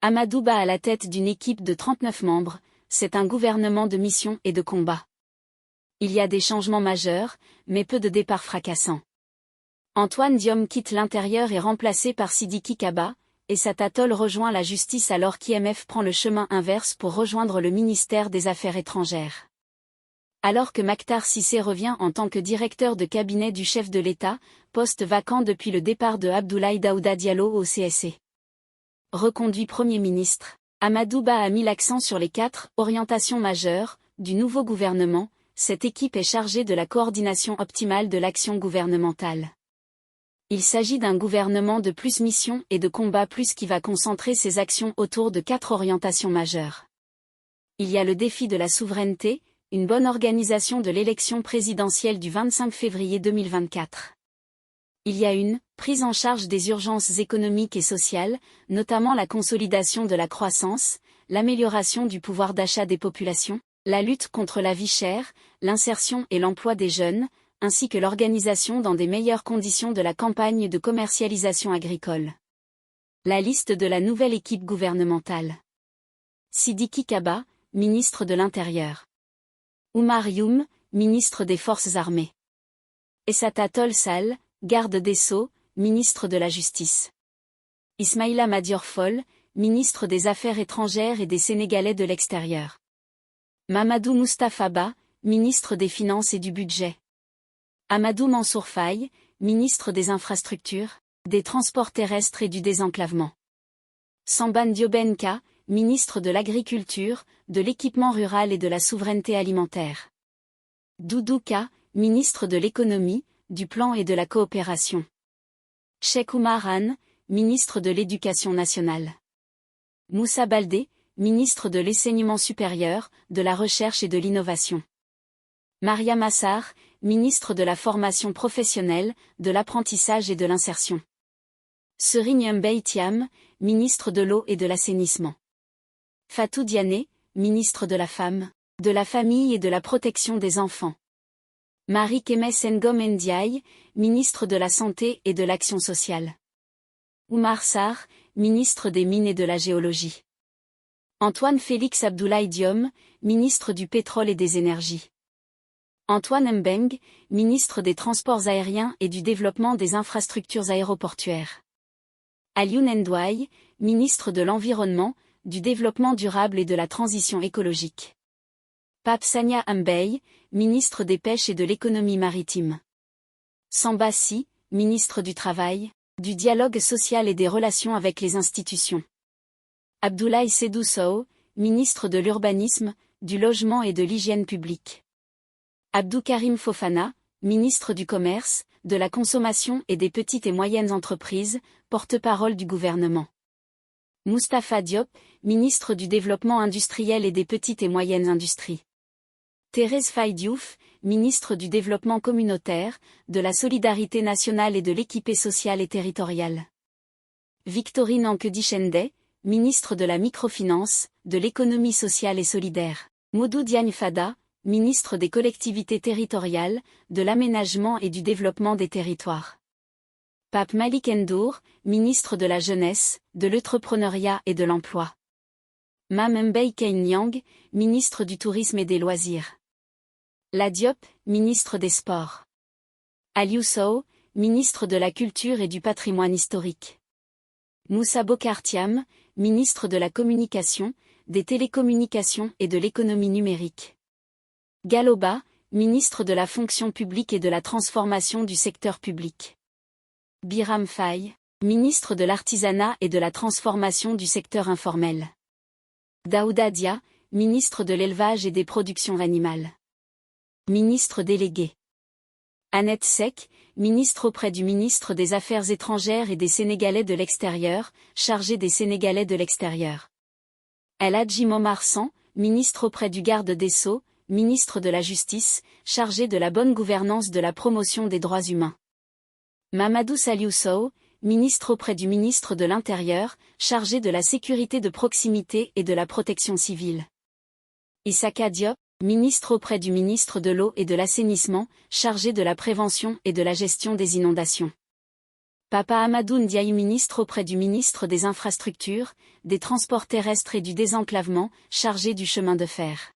Amadou Ba à la tête d'une équipe de 39 membres, c'est un gouvernement de mission et de combat. Il y a des changements majeurs, mais peu de départs fracassants. Antoine Diome quitte l'intérieur et remplacé par Sidiki Kaba, et Issata Tall rejoint la justice alors qu'IMF prend le chemin inverse pour rejoindre le ministère des Affaires étrangères. Alors que Mactar Cissé revient en tant que directeur de cabinet du chef de l'État, poste vacant depuis le départ de Abdoulaye Daouda Diallo au CSE. Reconduit Premier ministre, Amadou Ba a mis l'accent sur les 4 orientations majeures du nouveau gouvernement. Cette équipe est chargée de la coordination optimale de l'action gouvernementale. Il s'agit d'un gouvernement de plus mission et de combat plus qui va concentrer ses actions autour de 4 orientations majeures. Il y a le défi de la souveraineté, une bonne organisation de l'élection présidentielle du 25 février 2024. Il y a une prise en charge des urgences économiques et sociales, notamment la consolidation de la croissance, l'amélioration du pouvoir d'achat des populations, la lutte contre la vie chère, l'insertion et l'emploi des jeunes, ainsi que l'organisation dans des meilleures conditions de la campagne de commercialisation agricole. La liste de la nouvelle équipe gouvernementale. Sidiki Kaba, ministre de l'Intérieur. Oumar Youm, ministre des Forces armées. Issata Tall Sall, garde des Sceaux, ministre de la Justice. Ismaïla Madior Fall, ministre des Affaires étrangères et des Sénégalais de l'extérieur. Mamadou Moustapha Ba, ministre des Finances et du Budget. Amadou Mansour Faye, ministre des Infrastructures, des Transports terrestres et du Désenclavement. Sambane Diobenka, ministre de l'Agriculture, de l'Équipement rural et de la Souveraineté alimentaire. Doudou Ka, ministre de l'Économie, du Plan et de la Coopération. Cheikh Oumar Anne, ministre de l'Éducation nationale. Moussa Baldé, ministre de l'Enseignement supérieur, de la Recherche et de l'Innovation. Maria Massar, ministre de la Formation professionnelle, de l'Apprentissage et de l'Insertion. Serigne Mbaye Thiam, ministre de l'Eau et de l'Assainissement. Fatou Diané, ministre de la Femme, de la Famille et de la Protection des enfants. Marie Kemes Ngom Ndiaye, ministre de la Santé et de l'Action sociale. Oumar Sarr, ministre des Mines et de la Géologie. Antoine Félix Abdoulaye Diome, ministre du Pétrole et des Énergies. Antoine Mbeng, ministre des Transports aériens et du Développement des infrastructures aéroportuaires. Alioune Ndouaye, ministre de l'Environnement, du Développement durable et de la Transition écologique. Pape Sagna Mbaye, ministre des Pêches et de l'Économie maritime. Samba Sy, ministre du Travail, du Dialogue social et des Relations avec les institutions. Abdoulaye Seydou Sow, ministre de l'Urbanisme, du Logement et de l'Hygiène publique. Abdou Karim Fofana, ministre du Commerce, de la Consommation et des Petites et Moyennes Entreprises, porte-parole du gouvernement. Moustapha Diop, ministre du Développement industriel et des Petites et Moyennes Industries. Thérèse Faye Diouf, ministre du Développement communautaire, de la Solidarité nationale et de l'équité sociale et territoriale. Victorine Ankedi-Chende, ministre de la Microfinance, de l'Économie sociale et solidaire. Modou Diagne Fada, ministre des Collectivités territoriales, de l'Aménagement et du Développement des territoires. Pape Malick Ndour, ministre de la Jeunesse, de l'Entrepreneuriat et de l'Emploi. Mame Mbaye Kainyang, ministre du Tourisme et des Loisirs. La Diop, ministre des Sports. Aliou Sow, ministre de la Culture et du Patrimoine historique. Moussa Bokar Thiam, ministre de la Communication, des Télécommunications et de l'Économie numérique. Gallo Ba, ministre de la Fonction publique et de la Transformation du secteur public. Biram Faye, ministre de l'Artisanat et de la Transformation du secteur informel. Daouda Dia, ministre de l'Élevage et des Productions animales. Ministre délégué. Annette Seck, ministre auprès du ministre des Affaires étrangères et des Sénégalais de l'extérieur, chargé des Sénégalais de l'extérieur. El Hadji Momar San, ministre auprès du garde des Sceaux, ministre de la Justice, chargé de la bonne gouvernance de la promotion des droits humains. Mamadou Saliou Sow, ministre auprès du ministre de l'Intérieur, chargé de la sécurité de proximité et de la protection civile. Issaka Diop, ministre auprès du ministre de l'Eau et de l'Assainissement, chargé de la prévention et de la gestion des inondations. Papa Amadou Ndiaye, ministre auprès du ministre des Infrastructures, des Transports terrestres et du Désenclavement, chargé du chemin de fer.